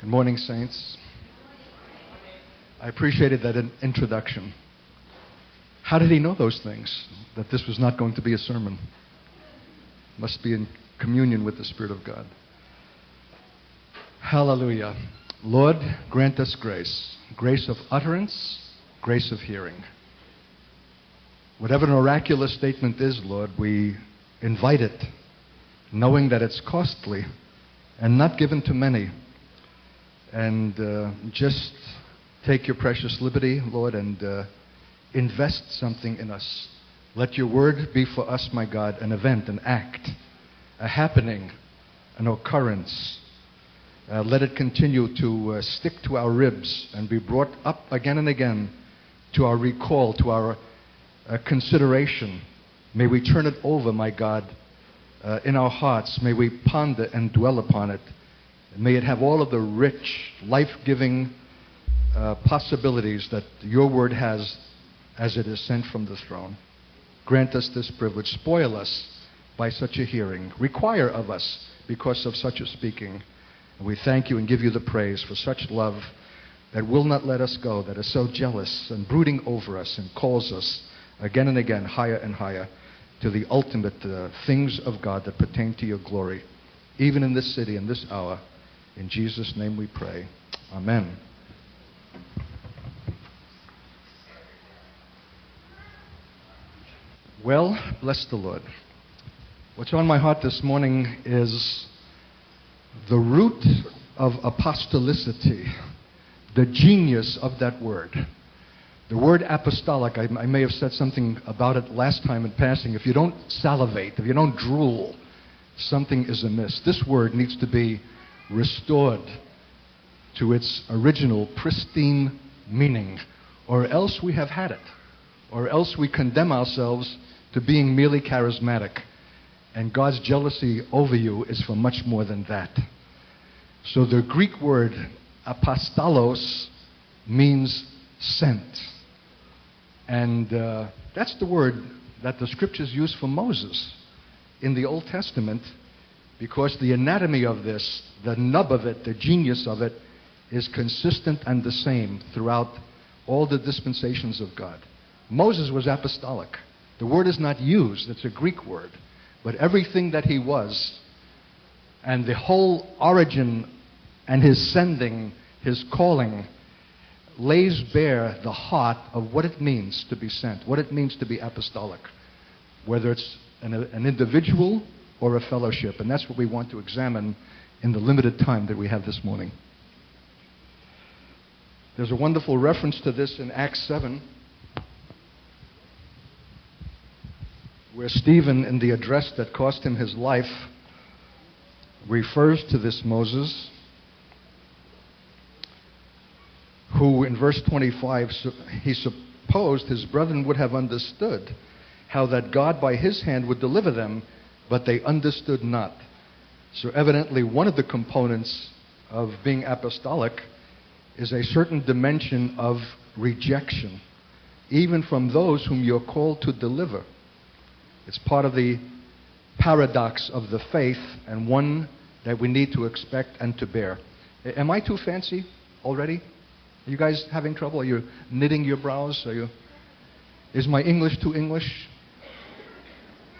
Good morning, saints. I appreciated that introduction. How did he know those things? That this was not going to be a sermon. Must be in communion with the Spirit of God. Hallelujah. Lord, grant us grace. Grace of utterance, grace of hearing. Whatever an oracular statement is, Lord, we invite it, knowing that it's costly and not given to many. And just take your precious liberty, Lord, and invest something in us. Let your word be for us, my God, an event, an act, a happening, an occurrence. Let it continue to stick to our ribs and be brought up again and again to our recall, to our consideration. May we turn it over, my God, in our hearts. May we ponder and dwell upon it. May it have all of the rich, life-giving possibilities that your word has as it is sent from the throne. Grant us this privilege. Spoil us by such a hearing. Require of us because of such a speaking. And we thank you and give you the praise for such love that will not let us go, that is so jealous and brooding over us and calls us again and again, higher and higher, to the ultimate things of God that pertain to your glory, even in this city, in this hour. In Jesus' name we pray. Amen. Well, bless the Lord. What's on my heart this morning is the root of apostolicity, the genius of that word. The word apostolic, I may have said something about it last time in passing. If you don't salivate, if you don't drool, something is amiss. This word needs to be restored to its original pristine meaning, or else we have had it, or else we condemn ourselves to being merely charismatic, and God's jealousy over you is for much more than that. So the Greek word apostolos means sent, and that's the word that the scriptures use for Moses in the Old Testament, because the anatomy of this, the nub of it, the genius of it, is consistent and the same throughout all the dispensations of God. Moses was apostolic. The word is not used, it's a Greek word. But everything that he was, and the whole origin and his sending, his calling, lays bare the heart of what it means to be sent, what it means to be apostolic, whether it's an individual or a fellowship. And that's what we want to examine in the limited time that we have this morning. There's a wonderful reference to this in Acts 7, where Stephen, in the address that cost him his life, refers to this Moses, who in verse 25, he supposed his brethren would have understood how that God by his hand would deliver them, but they understood not. So evidently one of the components of being apostolic is a certain dimension of rejection, even from those whom you're called to deliver. It's part of the paradox of the faith, and one that we need to expect and to bear. Am I too fancy already? Are you guys having trouble? Are you knitting your brows? Is my English too English?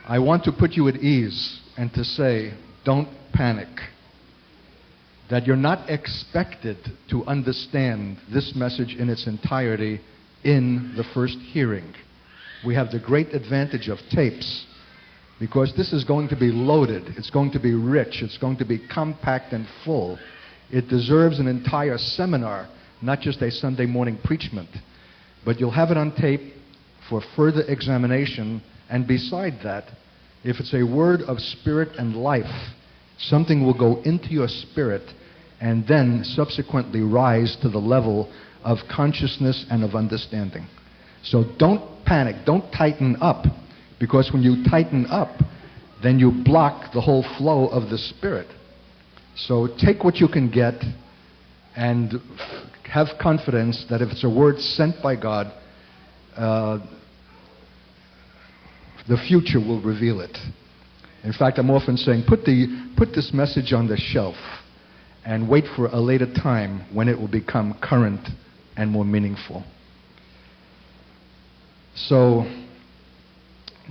I want to put you at ease and to say, don't panic. That you're not expected to understand this message in its entirety in the first hearing. We have the great advantage of tapes, because this is going to be loaded, it's going to be rich, it's going to be compact and full. It deserves an entire seminar, not just a Sunday morning preachment. But you'll have it on tape for further examination. And beside that, if it's a word of spirit and life, something will go into your spirit and then subsequently rise to the level of consciousness and of understanding. So don't panic, don't tighten up, because when you tighten up, then you block the whole flow of the Spirit. So take what you can get and have confidence that if it's a word sent by God, the future will reveal it. In fact, I'm often saying, put this message on the shelf and wait for a later time when it will become current and more meaningful. So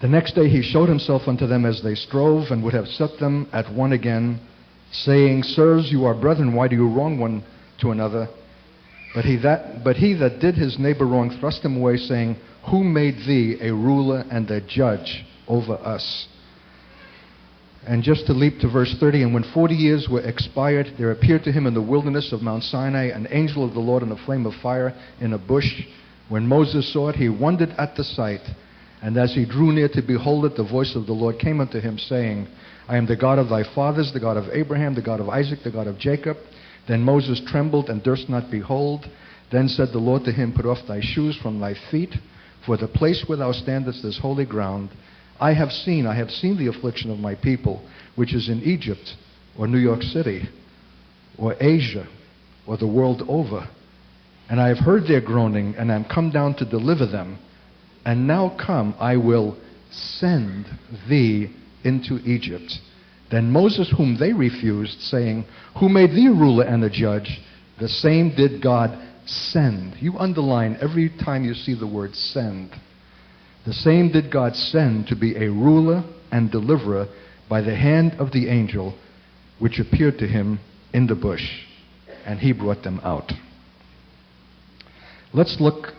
the next day he showed himself unto them as they strove, and would have set them at one again, saying, Sirs, you are brethren, why do you wrong one to another? But he that did his neighbor wrong thrust him away, saying, Who made thee a ruler and a judge over us? And just to leap to verse 30, and when 40 years were expired, there appeared to him in the wilderness of Mount Sinai an angel of the Lord in a flame of fire in a bush. When Moses saw it, he wondered at the sight. And as he drew near to behold it, the voice of the Lord came unto him, saying, I am the God of thy fathers, the God of Abraham, the God of Isaac, the God of Jacob. Then Moses trembled and durst not behold. Then said the Lord to him, Put off thy shoes from thy feet, for the place where thou standest is holy ground. I have seen the affliction of my people, which is in Egypt, or New York City, or Asia, or the world over. And I have heard their groaning, and am come down to deliver them. And now come, I will send thee into Egypt. Then Moses, whom they refused, saying, Who made thee a ruler and a judge? The same did God send. You underline every time you see the word send. The same did God send to be a ruler and deliverer by the hand of the angel which appeared to him in the bush, and he brought them out. Let's look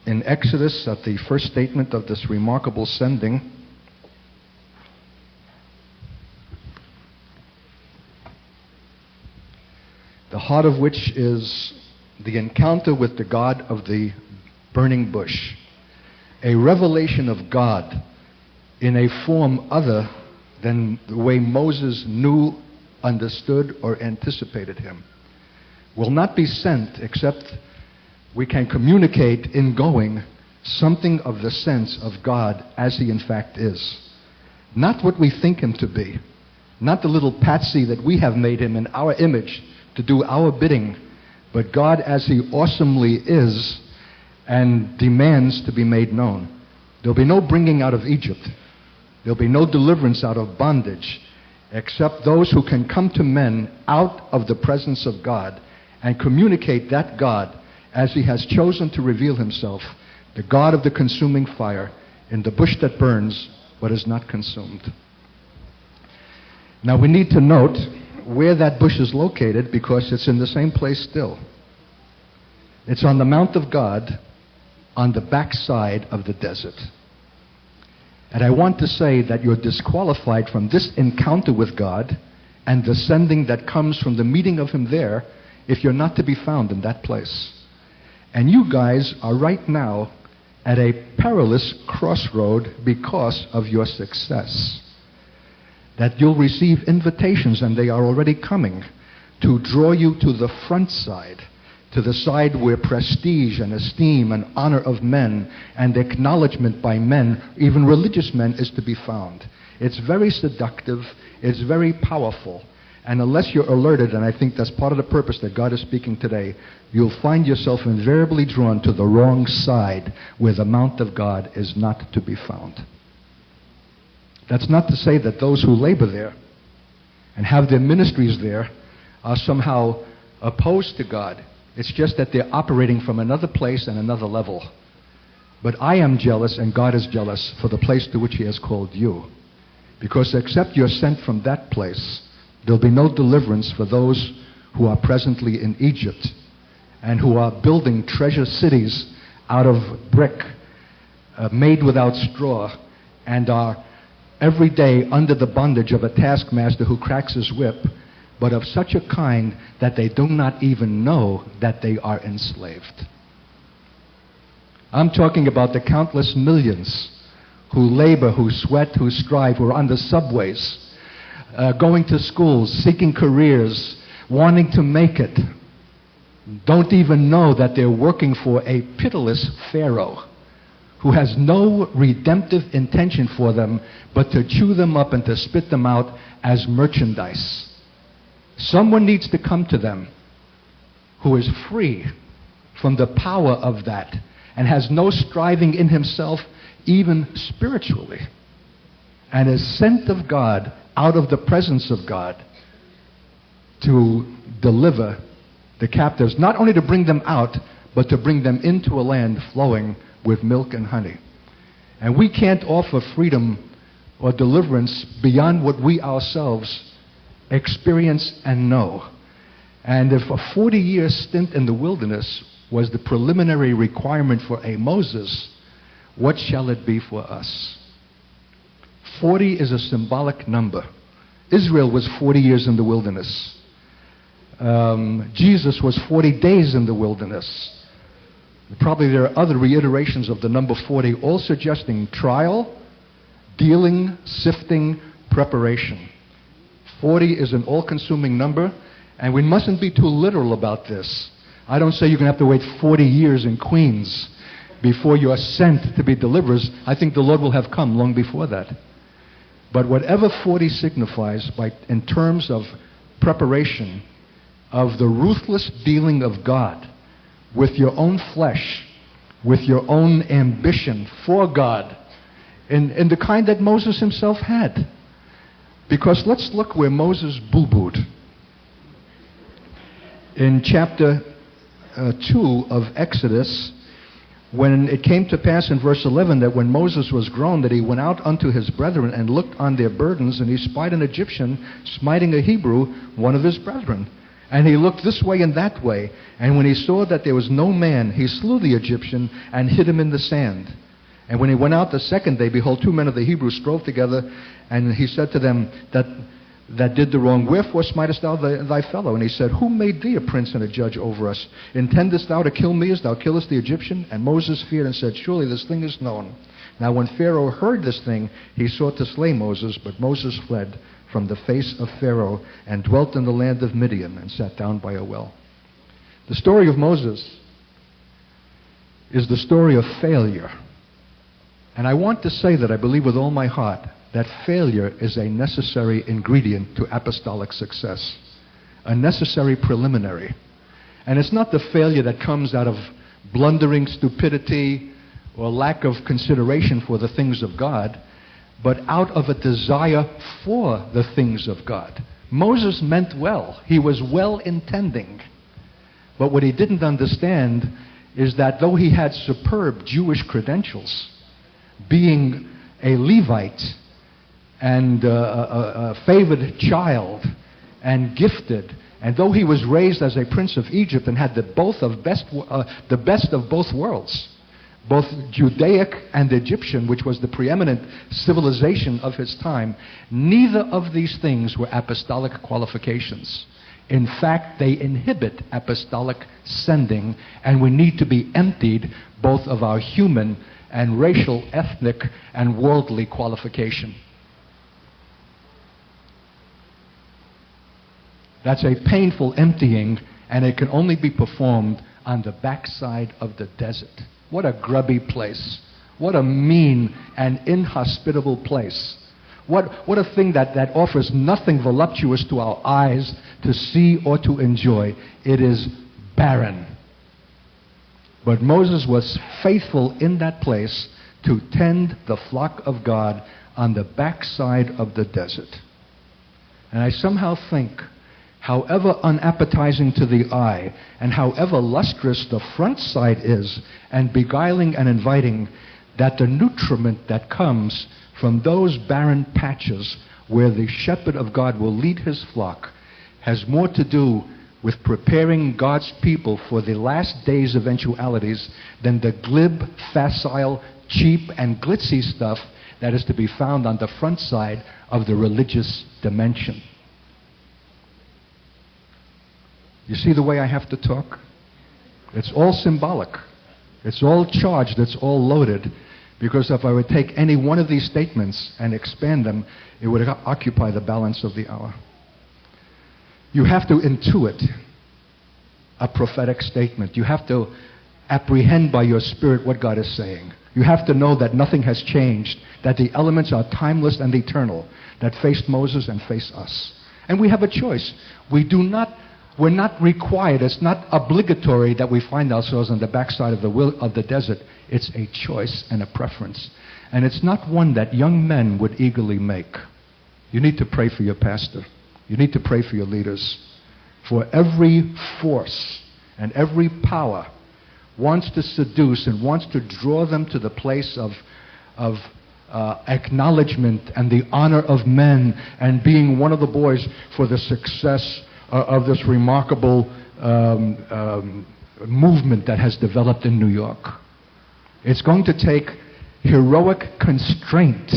in Exodus at the first statement of this remarkable sending. The heart of which is the encounter with the God of the burning bush. A revelation of God in a form other than the way Moses knew, understood, or anticipated him. Will not be sent except we can communicate in going something of the sense of God as he in fact is. Not what we think him to be. Not the little patsy that we have made him in our image to do our bidding, but God as he awesomely is and demands to be made known. There'll be no bringing out of Egypt. There'll be no deliverance out of bondage, except those who can come to men out of the presence of God and communicate that God as he has chosen to reveal himself, the God of the consuming fire in the bush that burns but is not consumed. Now we need to note where that bush is located, because it's in the same place still. It's on the Mount of God, on the backside of the desert. And I want to say that you're disqualified from this encounter with God and the sending that comes from the meeting of him there if you're not to be found in that place. And you guys are right now at a perilous crossroad because of your success. That you'll receive invitations, and they are already coming, to draw you to the front side, to the side where prestige and esteem and honor of men and acknowledgement by men, even religious men, is to be found. It's very seductive, it's very powerful, and unless you're alerted, and I think that's part of the purpose that God is speaking today, you'll find yourself invariably drawn to the wrong side where the Mount of God is not to be found. That's not to say that those who labor there and have their ministries there are somehow opposed to God. It's just that they're operating from another place and another level. But I am jealous, and God is jealous for the place to which he has called you. Because except you're sent from that place, there'll be no deliverance for those who are presently in Egypt and who are building treasure cities out of brick, made without straw, and are every day under the bondage of a taskmaster who cracks his whip, but of such a kind that they do not even know that they are enslaved. I'm talking about the countless millions who labor, who sweat, who strive, who are on the subways, going to schools, seeking careers, wanting to make it, don't even know that they're working for a pitiless Pharaoh who has no redemptive intention for them but to chew them up and to spit them out as merchandise. Someone needs to come to them who is free from the power of that and has no striving in himself, even spiritually, and is sent of God out of the presence of God to deliver the captives, not only to bring them out, but to bring them into a land flowing with milk and honey. And we can't offer freedom or deliverance beyond what we ourselves experience and know. And if a 40-year stint in the wilderness was the preliminary requirement for a Moses, what shall it be for us? 40 is a symbolic number. Israel was 40 years in the wilderness. Jesus was 40 days in the wilderness. Probably there are other reiterations of the number 40, all suggesting trial, dealing, sifting, preparation. 40 is an all-consuming number, and we mustn't be too literal about this. I don't say you're going to have to wait 40 years in Queens before you are sent to be deliverers. I think the Lord will have come long before that. But whatever 40 signifies in terms of preparation, of the ruthless dealing of God with your own flesh, with your own ambition for God, in the kind that Moses himself had. Because let's look where Moses boo-booed. In chapter 2 of Exodus, when it came to pass in verse 11 that when Moses was grown, that he went out unto his brethren and looked on their burdens, and he spied an Egyptian smiting a Hebrew, one of his brethren. And he looked this way and that way, and when he saw that there was no man, he slew the Egyptian and hid him in the sand. And when he went out the second day, behold, 2 men of the Hebrews strove together, and he said to them that did the wrong, wherefore smitest thou thy fellow? And he said, who made thee a prince and a judge over us? Intendest thou to kill me as thou killest the Egyptian? And Moses feared and said, surely this thing is known. Now when Pharaoh heard this thing, he sought to slay Moses, but Moses fled from the face of Pharaoh and dwelt in the land of Midian and sat down by a well. The story of Moses is the story of failure. And I want to say that I believe with all my heart that failure is a necessary ingredient to apostolic success, a necessary preliminary. And it's not the failure that comes out of blundering stupidity or lack of consideration for the things of God, but out of a desire for the things of God. Moses meant well. He was well intending. But what he didn't understand is that though he had superb Jewish credentials, being a Levite and a favored child and gifted, and though he was raised as a prince of Egypt and had the best of both worlds, both Judaic and Egyptian, which was the preeminent civilization of his time, neither of these things were apostolic qualifications. In fact, they inhibit apostolic sending, and we need to be emptied both of our human and racial, ethnic, and worldly qualification. That's a painful emptying, and it can only be performed on the backside of the desert. What a grubby place. What a mean and inhospitable place. What a thing that offers nothing voluptuous to our eyes to see or to enjoy. It is barren. But Moses was faithful in that place to tend the flock of God on the backside of the desert. And I somehow think, however unappetizing to the eye, and however lustrous the front side is, and beguiling and inviting, that the nutriment that comes from those barren patches where the shepherd of God will lead his flock has more to do with preparing God's people for the last days' eventualities than the glib, facile, cheap, and glitzy stuff that is to be found on the front side of the religious dimension. You see the way I have to talk? It's all symbolic. It's all charged. It's all loaded. Because if I would take any one of these statements and expand them, it would occupy the balance of the hour. You have to intuit a prophetic statement. You have to apprehend by your spirit what God is saying. You have to know that nothing has changed, that the elements are timeless and eternal, that faced Moses and face us. And we have a choice. We're not required, it's not obligatory that we find ourselves on the backside of the desert. It's a choice and a preference. And it's not one that young men would eagerly make. You need to pray for your pastor. You need to pray for your leaders. For every force and every power wants to seduce and wants to draw them to the place of acknowledgement and the honor of men and being one of the boys for the success of this remarkable movement that has developed in New York. It's going to take heroic constraint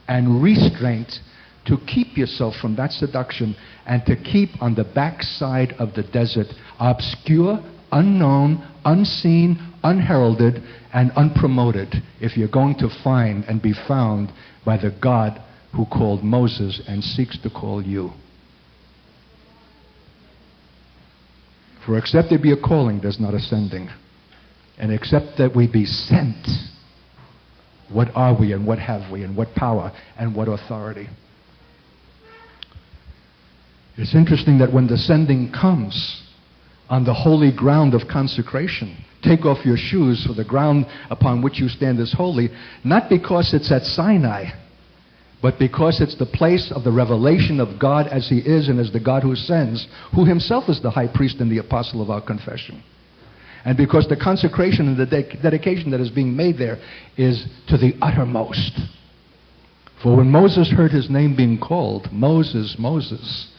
and restraint to keep yourself from that seduction and to keep on the backside of the desert, obscure, unknown, unseen, unheralded, and unpromoted, if you're going to find and be found by the God who called Moses and seeks to call you. For except there be a calling, there's not a sending. And except that we be sent, what are we and what have we and what power and what authority? It's interesting that when the sending comes on the holy ground of consecration, take off your shoes, for the ground upon which you stand is holy, not because it's at Sinai, but because it's the place of the revelation of God as He is and as the God who sends, who Himself is the high priest and the apostle of our confession. And because the consecration and the dedication that is being made there is to the uttermost. For when Moses heard his name being called, Moses, Moses,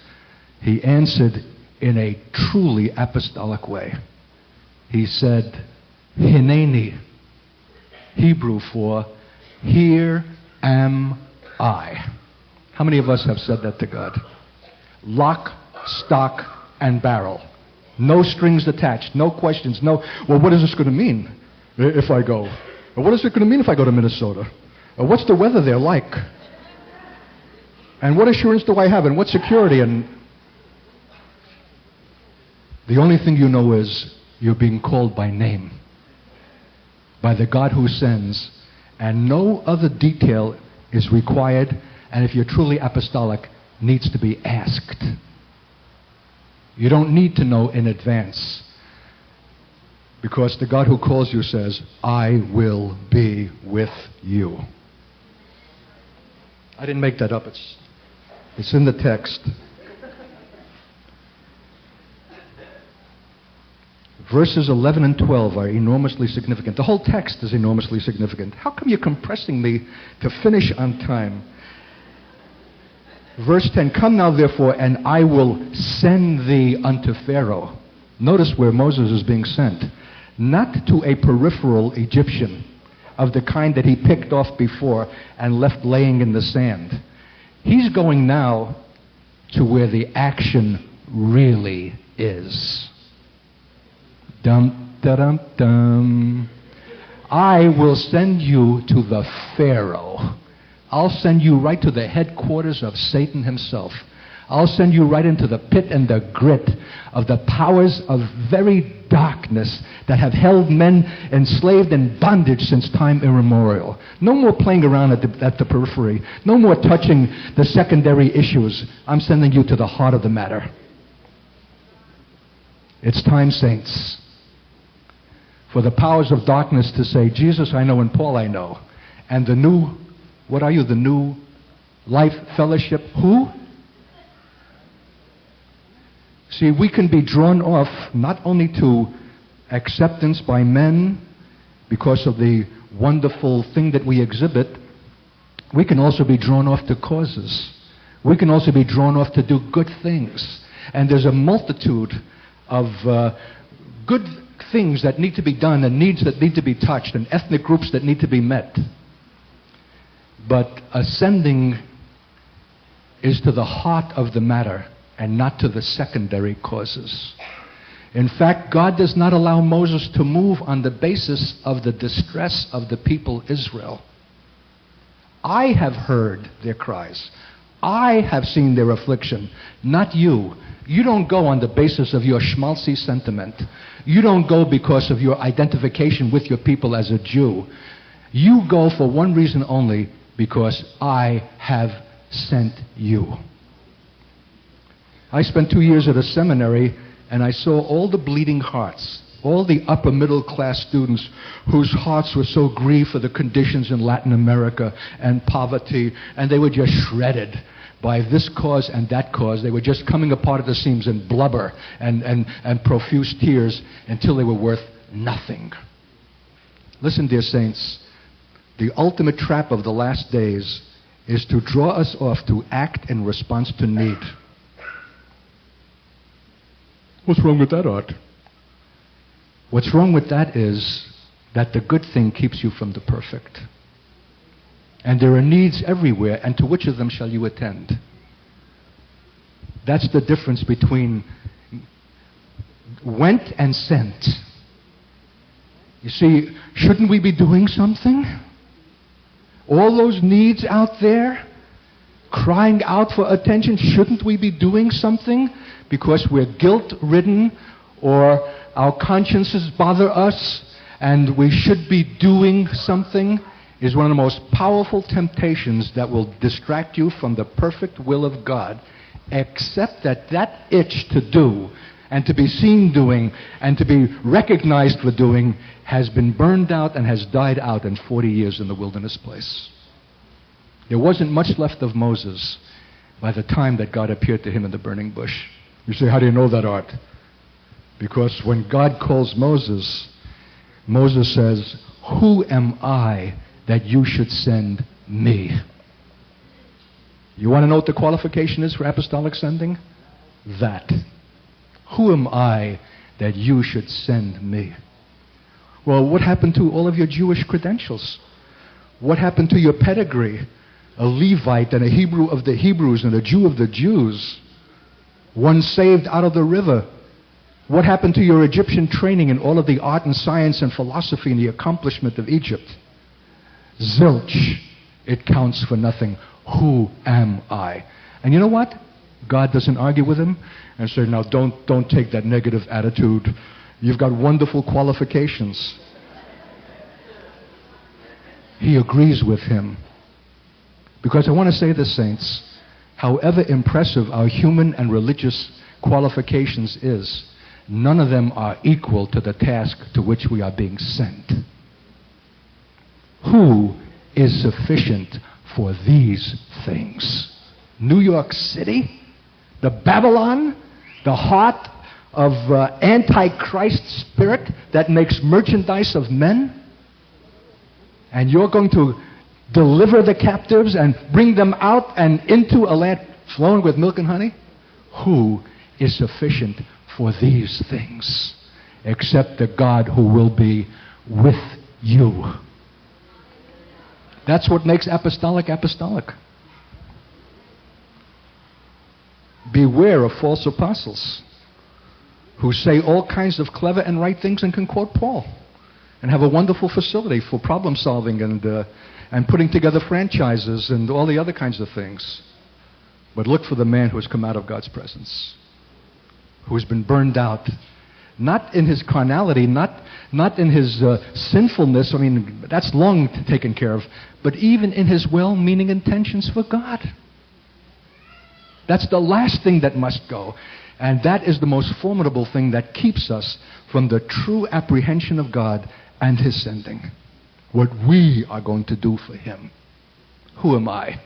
he answered in a truly apostolic way. He said, Hineni, Hebrew for, here am I. How many of us have said that to God? Lock, stock, and barrel. No strings attached, no questions, no, well, what is this going to mean if I go? Or what is it going to mean if I go to Minnesota? Or what's the weather there like? And what assurance do I have? And what security? And the only thing you know is you're being called by name, by the God who sends, and no other detail is required, and if you're truly apostolic, needs to be asked. You don't need to know in advance, because the God who calls you says, I will be with you. I didn't make that up. It's in the text. Verses 11 and 12 are enormously significant. The whole text is enormously significant. How come you're compressing me to finish on time? Verse 10, come now therefore, and I will send thee unto Pharaoh. Notice where Moses is being sent. Not to a peripheral Egyptian of the kind that he picked off before and left laying in the sand. He's going now to where the action really is. Dum, da-dum, dum. I will send you to the Pharaoh. I'll send you right to the headquarters of Satan himself. I'll send you right into the pit and the grit of the powers of very darkness that have held men enslaved in bondage since time immemorial. No more playing around at the periphery. No more touching the secondary issues. I'm sending you to the heart of the matter. It's time, saints, for the powers of darkness to say, Jesus I know and Paul I know. And the new, what are you, the new life fellowship? Who? See, we can be drawn off not only to acceptance by men because of the wonderful thing that we exhibit, we can also be drawn off to causes. We can also be drawn off to do good things. And there's a multitude of good things that need to be done and needs that need to be touched and ethnic groups that need to be met. But ascending is to the heart of the matter and not to the secondary causes. In fact, God does not allow Moses to move on the basis of the distress of the people Israel. I have heard their cries. I have seen their affliction, not you. You don't go on the basis of your schmaltzy sentiment. You don't go because of your identification with your people as a Jew. You go for one reason only, because I have sent you. I spent 2 years at a seminary, and I saw all the bleeding hearts, all the upper middle class students whose hearts were so grieved for the conditions in Latin America and poverty, and they were just shredded by this cause and that cause. They were just coming apart at the seams and blubber and profuse tears until they were worth nothing. Listen, dear saints, the ultimate trap of the last days is to draw us off to act in response to need. What's wrong with that, Art? What's wrong with that is that the good thing keeps you from the perfect. And there are needs everywhere, and to which of them shall you attend? That's the difference between went and sent. You see, shouldn't we be doing something? All those needs out there, crying out for attention, shouldn't we be doing something? Because we're guilt-ridden, or our consciences bother us, and we should be doing something, is one of the most powerful temptations that will distract you from the perfect will of God, except that itch to do, and to be seen doing, and to be recognized for doing, has been burned out and has died out in 40 years in the wilderness place. There wasn't much left of Moses by the time that God appeared to him in the burning bush. You say, how do you know that, Art? Because when God calls Moses, Moses says, who am I that you should send me? You want to know what the qualification is for apostolic sending? That. Who am I that you should send me? Well, what happened to all of your Jewish credentials? What happened to your pedigree? A Levite and a Hebrew of the Hebrews and a Jew of the Jews. One saved out of the river. What happened to your Egyptian training in all of the art and science and philosophy and the accomplishment of Egypt? Zilch. It counts for nothing. Who am I? And you know what? God doesn't argue with him and say, now don't take that negative attitude. You've got wonderful qualifications. He agrees with him. Because I want to say this, saints, however impressive our human and religious qualifications is, none of them are equal to the task to which we are being sent. Who is sufficient for these things? New York City? The Babylon? The heart of Antichrist spirit that makes merchandise of men? And you're going to deliver the captives and bring them out and into a land flowing with milk and honey? Who is sufficient for these things except the God who will be with you? That's what makes apostolic apostolic. Beware of false apostles who say all kinds of clever and right things and can quote Paul and have a wonderful facility for problem solving and putting together franchises and all the other kinds of things. But look for the man who has come out of God's presence, who has been burned out, not in his carnality, not in his sinfulness. I mean, that's long taken care of, but even in his well-meaning intentions for God. That's the last thing that must go. And that is the most formidable thing that keeps us from the true apprehension of God and his sending. What we are going to do for him. Who am I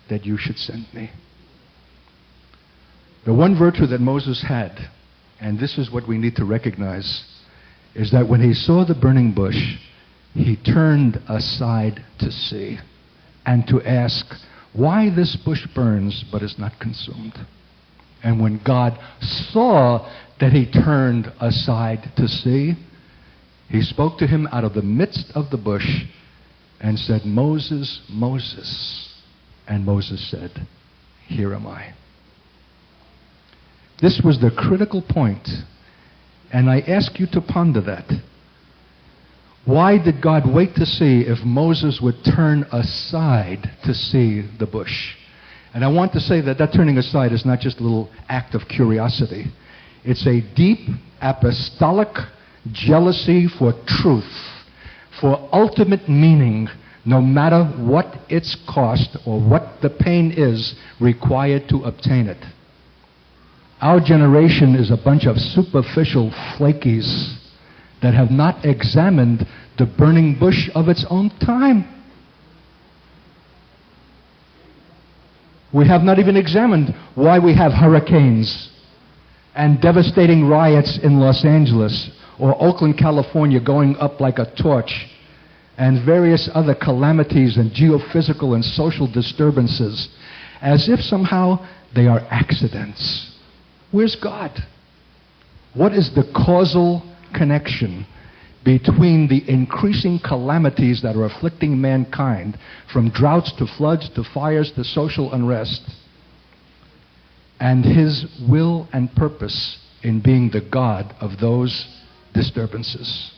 that you should send me? The one virtue that Moses had, and this is what we need to recognize, is that when he saw the burning bush, he turned aside to see and to ask, why this bush burns but is not consumed? And when God saw that he turned aside to see, he spoke to him out of the midst of the bush and said, Moses, Moses. And Moses said, here am I. This was the critical point, and I ask you to ponder that. Why did God wait to see if Moses would turn aside to see the bush? And I want to say that turning aside is not just a little act of curiosity. It's a deep apostolic jealousy for truth, for ultimate meaning, no matter what its cost or what the pain is required to obtain it. Our generation is a bunch of superficial flakies that have not examined the burning bush of its own time. We have not even examined why we have hurricanes and devastating riots in Los Angeles or Oakland, California going up like a torch, and various other calamities and geophysical and social disturbances, as if somehow they are accidents. Where's God? What is the causal connection between the increasing calamities that are afflicting mankind, from droughts to floods to fires to social unrest, and His will and purpose in being the God of those disturbances?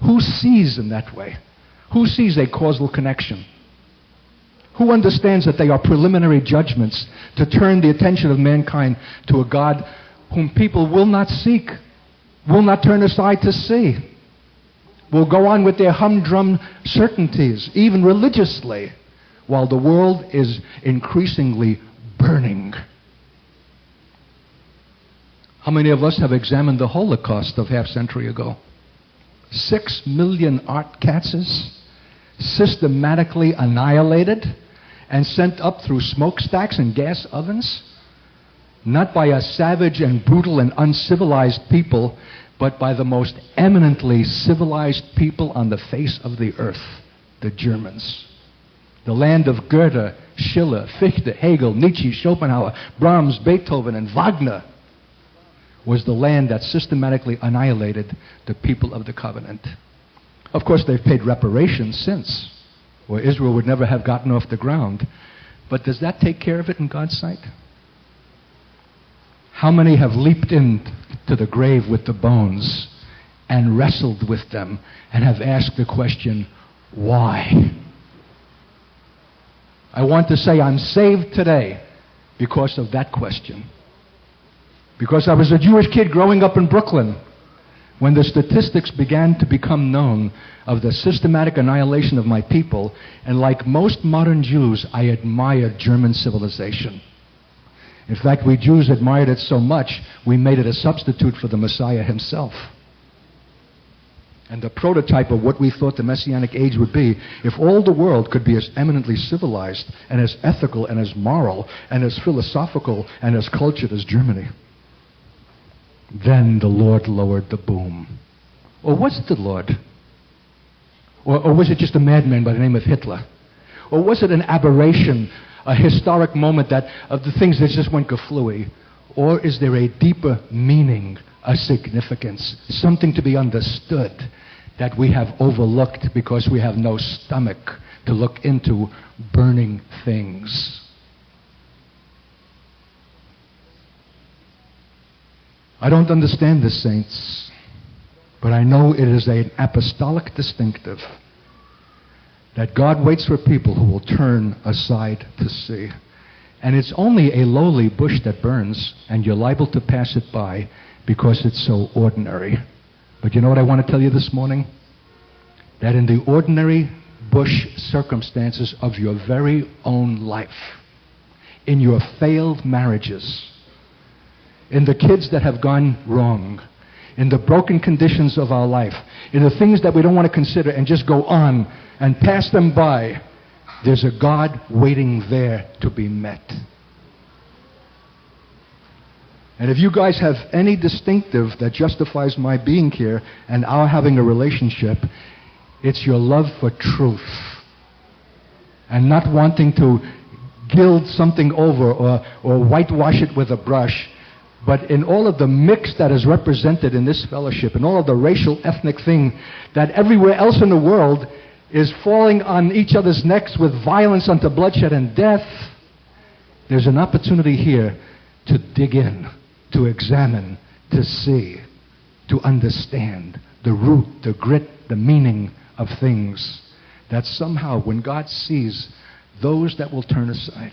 Who sees in that way? Who sees a causal connection? Who understands that they are preliminary judgments to turn the attention of mankind to a God whom people will not seek, will not turn aside to see, will go on with their humdrum certainties, even religiously, while the world is increasingly burning? How many of us have examined the Holocaust of half a century ago? 6 million art Katzes systematically annihilated and sent up through smokestacks and gas ovens, not by a savage and brutal and uncivilized people, but by the most eminently civilized people on the face of the earth, the Germans. The land of Goethe, Schiller, Fichte, Hegel, Nietzsche, Schopenhauer, Brahms, Beethoven, and Wagner was the land that systematically annihilated the people of the covenant. Of course, they've paid reparations since, or Israel would never have gotten off the ground. But does that take care of it in God's sight? How many have leaped into the grave with the bones and wrestled with them and have asked the question, why? I want to say I'm saved today because of that question. Because I was a Jewish kid growing up in Brooklyn when the statistics began to become known of the systematic annihilation of my people, and like most modern Jews, I admired German civilization. In fact, we Jews admired it so much, we made it a substitute for the Messiah himself. And the prototype of what we thought the Messianic age would be, if all the world could be as eminently civilized and as ethical and as moral and as philosophical and as cultured as Germany. Then the Lord lowered the boom. Or was it the Lord? Or was it just a madman by the name of Hitler? Or was it an aberration, a historic moment that of the things that just went gaflooey? Or is there a deeper meaning, a significance, something to be understood that we have overlooked because we have no stomach to look into burning things? I don't understand this, saints, but I know it is an apostolic distinctive that God waits for people who will turn aside to see. And it's only a lowly bush that burns, and you're liable to pass it by because it's so ordinary. But you know what I want to tell you this morning? That in the ordinary bush circumstances of your very own life, in your failed marriages, in the kids that have gone wrong, in the broken conditions of our life, in the things that we don't want to consider and just go on and pass them by, there's a God waiting there to be met. And if you guys have any distinctive that justifies my being here and our having a relationship, it's your love for truth and not wanting to gild something over or whitewash it with a brush. But in all of the mix that is represented in this fellowship, and all of the racial, ethnic thing that everywhere else in the world is falling on each other's necks with violence unto bloodshed and death, there's an opportunity here to dig in, to examine, to see, to understand the root, the grit, the meaning of things. That somehow when God sees those that will turn aside.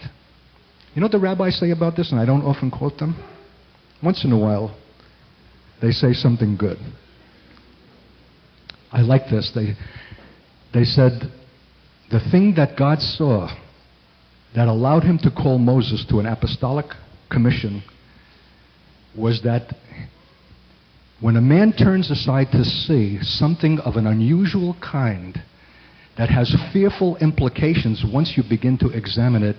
You know what the rabbis say about this, and I don't often quote them? Once in a while, they say something good. I like this. They said, the thing that God saw that allowed him to call Moses to an apostolic commission was that when a man turns aside to see something of an unusual kind that has fearful implications once you begin to examine it,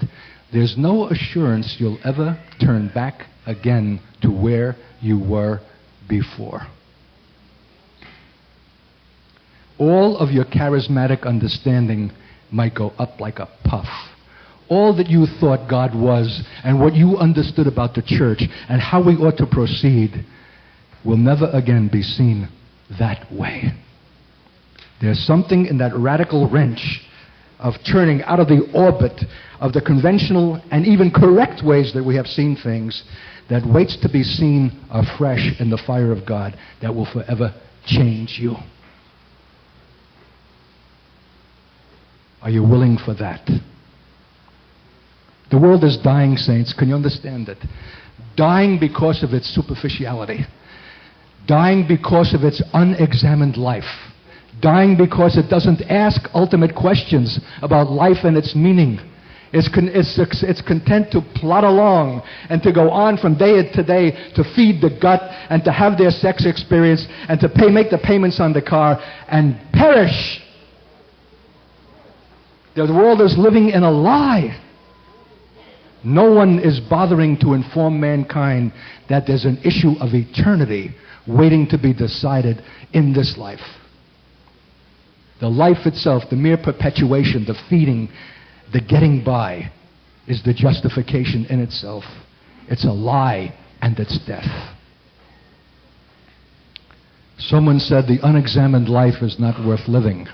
there's no assurance you'll ever turn back again to where you were before. All of your charismatic understanding might go up like a puff. All that you thought God was and what you understood about the church and how we ought to proceed will never again be seen that way. There's something in that radical wrench of turning out of the orbit of the conventional and even correct ways that we have seen things that waits to be seen afresh in the fire of God that will forever change you. Are you willing for that? The world is dying, saints. Can you understand it? Dying because of its superficiality. Dying because of its unexamined life. Dying because it doesn't ask ultimate questions about life and its meaning. It's content to plod along and to go on from day to day to feed the gut and to have their sex experience and to make the payments on the car and perish. The world is living in a lie. No one is bothering to inform mankind that there's an issue of eternity waiting to be decided in this life. The life itself, the mere perpetuation, the feeding, the getting by, is the justification in itself. It's a lie and it's death. Someone said the unexamined life is not worth living.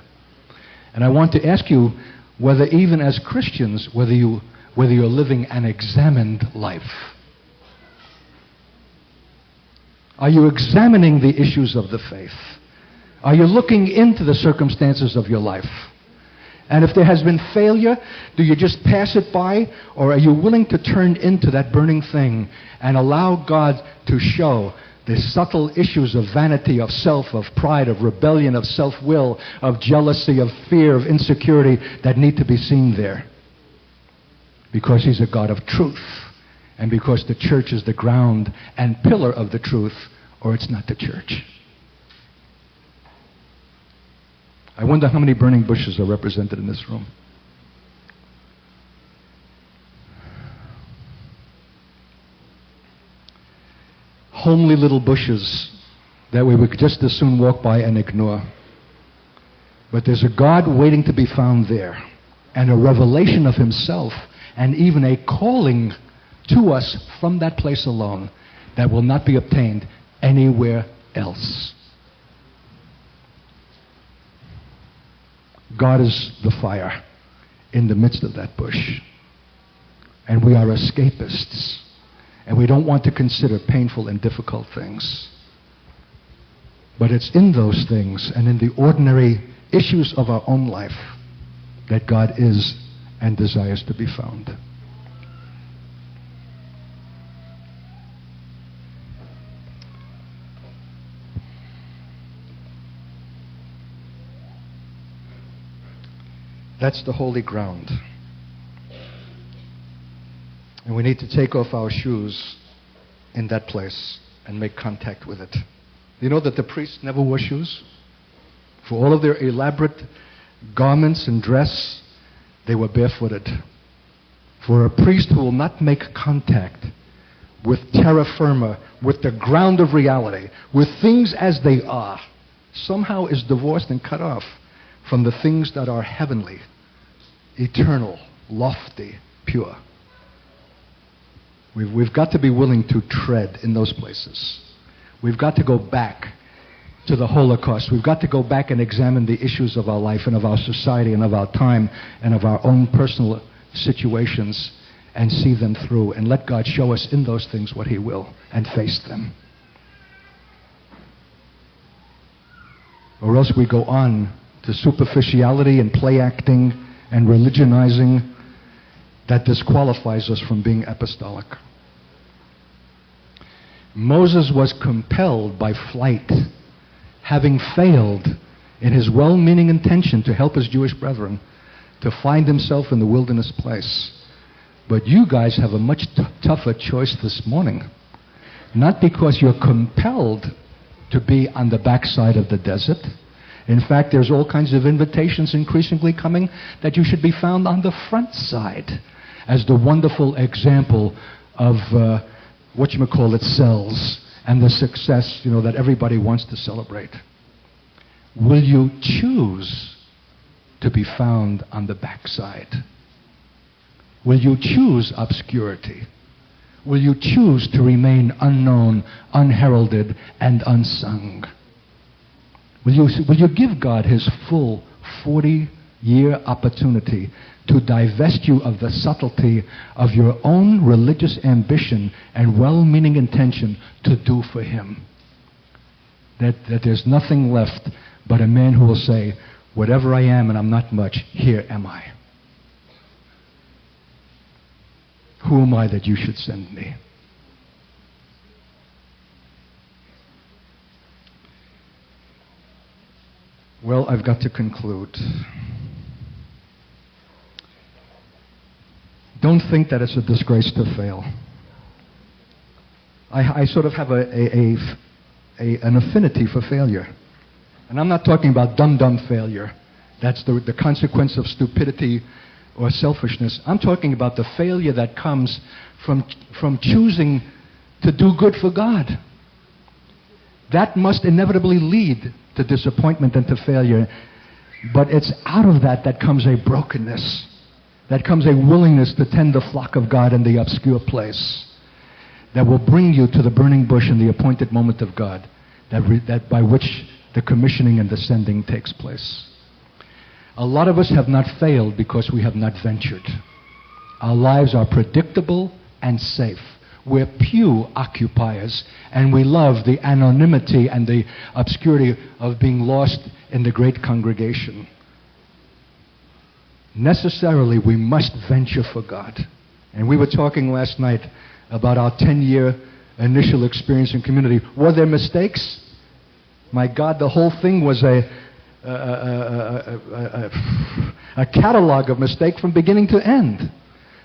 And I want to ask you whether even as Christians, whether you're living an examined life. Are you examining the issues of the faith? Are you looking into the circumstances of your life? And if there has been failure, do you just pass it by? Or are you willing to turn into that burning thing and allow God to show the subtle issues of vanity, of self, of pride, of rebellion, of self-will, of jealousy, of fear, of insecurity that need to be seen there? Because He's a God of truth. And because the church is the ground and pillar of the truth, or it's not the church. I wonder how many burning bushes are represented in this room. Homely little bushes that we would just as soon walk by and ignore. But there's a God waiting to be found there, and a revelation of Himself, and even a calling to us from that place alone that will not be obtained anywhere else. God is the fire in the midst of that bush. And we are escapists. And we don't want to consider painful and difficult things. But it's in those things and in the ordinary issues of our own life that God is and desires to be found. That's the holy ground. And we need to take off our shoes in that place and make contact with it. You know that the priests never wore shoes? For all of their elaborate garments and dress, they were barefooted. For a priest who will not make contact with terra firma, with the ground of reality, with things as they are, somehow is divorced and cut off from the things that are heavenly, eternal, lofty, pure. We've got to be willing to tread in those places. We've got to go back to the Holocaust. We've got to go back and examine the issues of our life and of our society and of our time and of our own personal situations and see them through and let God show us in those things what He will and face them. Or else we go on to superficiality and play acting and religionizing that disqualifies us from being apostolic. Moses was compelled by flight, having failed in his well-meaning intention to help his Jewish brethren, to find himself in the wilderness place. But you guys have a much tougher choice this morning. Not because you're compelled to be on the backside of the desert. In fact, there's all kinds of invitations increasingly coming that you should be found on the front side. as the wonderful example of cells and the success, that everybody wants to celebrate? Will you choose to be found on the backside? Will you choose obscurity? Will you choose to remain unknown, unheralded, and unsung? Will you give God his full 40-year opportunity to divest you of the subtlety of your own religious ambition and well-meaning intention to do for him? That there's nothing left but a man who will say, whatever I am and I'm not much, here am I. Who am I that you should send me? Well, I've got to conclude. Don't think that it's a disgrace to fail. I sort of have an affinity for failure. And I'm not talking about dumb failure. That's the consequence of stupidity or selfishness. I'm talking about the failure that comes from choosing to do good for God. That must inevitably lead to disappointment and to failure. But it's out of that comes a brokenness. That comes a willingness to tend the flock of God in the obscure place. That will bring you to the burning bush in the appointed moment of God. That by which the commissioning and the sending takes place. A lot of us have not failed because we have not ventured. Our lives are predictable and safe. We're pew occupiers, and we love the anonymity and the obscurity of being lost in the great congregation. Necessarily, we must venture for God. And we were talking last night about our 10-year initial experience in community. Were there mistakes? My God, the whole thing was a catalog of mistakes from beginning to end.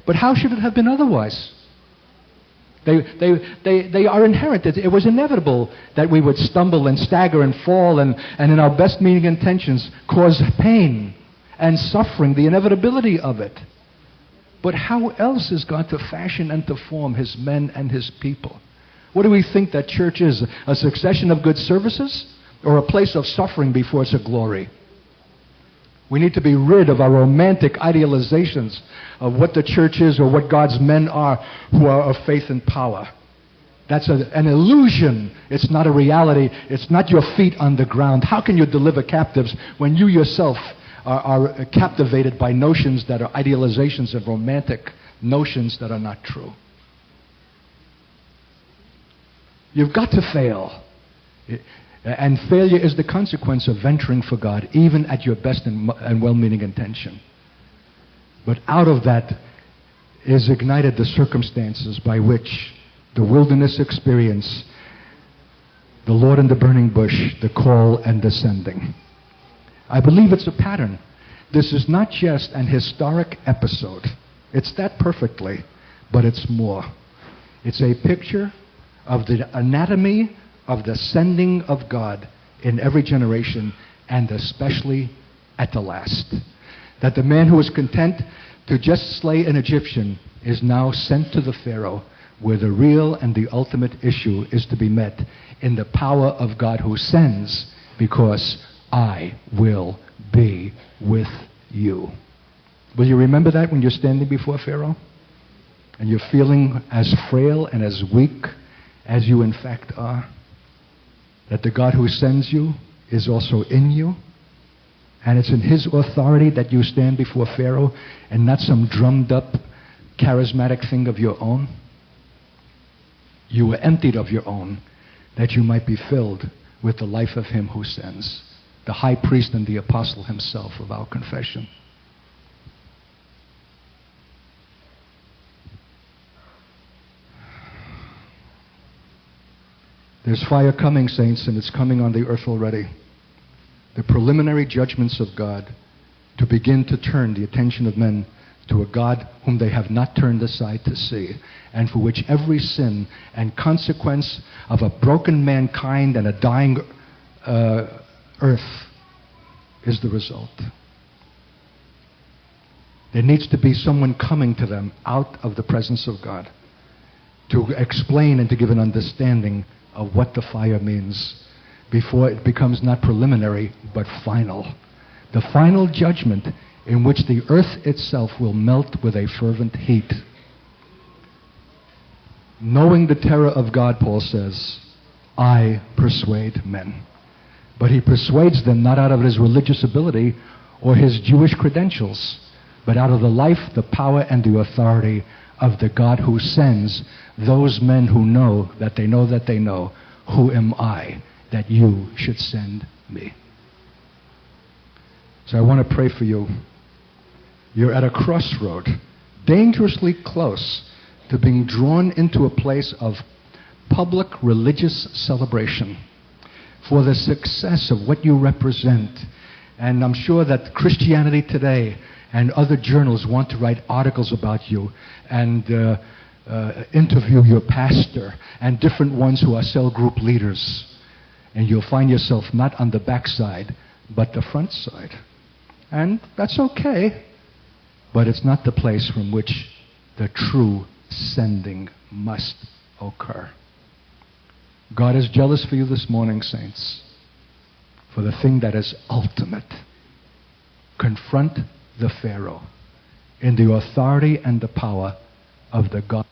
But how should it have been otherwise? They are inherent. It was inevitable that we would stumble and stagger and fall and in our best meaning intentions cause pain and suffering, the inevitability of it. But how else is God to fashion and to form his men and his people? What do we think that church is? A succession of good services? Or a place of suffering before it's a glory? We need to be rid of our romantic idealizations of what the church is or what God's men are who are of faith and power. That's an illusion. It's not a reality. It's not your feet on the ground. How can you deliver captives when you yourself are captivated by notions that are idealizations of romantic notions that are not true? You've got to fail. And failure is the consequence of venturing for God, even at your best and well-meaning intention. But out of that is ignited the circumstances by which the wilderness experience, the Lord in the burning bush, the call and the sending. I believe it's a pattern. This is not just an historic episode. It's that perfectly, but it's more. It's a picture of the anatomy of the sending of God in every generation, and especially at the last. That the man who was content to just slay an Egyptian is now sent to the Pharaoh, where the real and the ultimate issue is to be met in the power of God who sends, because I will be with you. Will you remember that when you're standing before Pharaoh? And you're feeling as frail and as weak as you in fact are? That the God who sends you is also in you. And it's in his authority that you stand before Pharaoh and not some drummed up charismatic thing of your own. You were emptied of your own that you might be filled with the life of him who sends, the high priest and the apostle himself of our confession. There's fire coming, saints, and it's coming on the earth already. The preliminary judgments of God to begin to turn the attention of men to a God whom they have not turned aside to see, and for which every sin and consequence of a broken mankind and a dying earth is the result. There needs to be someone coming to them out of the presence of God to explain and to give an understanding of what the fire means before it becomes not preliminary but final. The final judgment in which the earth itself will melt with a fervent heat. Knowing the terror of God, Paul says, I persuade men. But he persuades them not out of his religious ability or his Jewish credentials, but out of the life, the power, and the authority of the God who sends those men who know that they know that they know, who am I that you should send me? So I want to pray for you. You're at a crossroad, dangerously close to being drawn into a place of public religious celebration for the success of what you represent. And I'm sure that Christianity Today and other journals want to write articles about you and interview your pastor and different ones who are cell group leaders. And you'll find yourself not on the backside, but the front side. And that's okay, but it's not the place from which the true sending must occur. God is jealous for you this morning, saints, for the thing that is ultimate. Confront the Pharaoh in the authority and the power of the God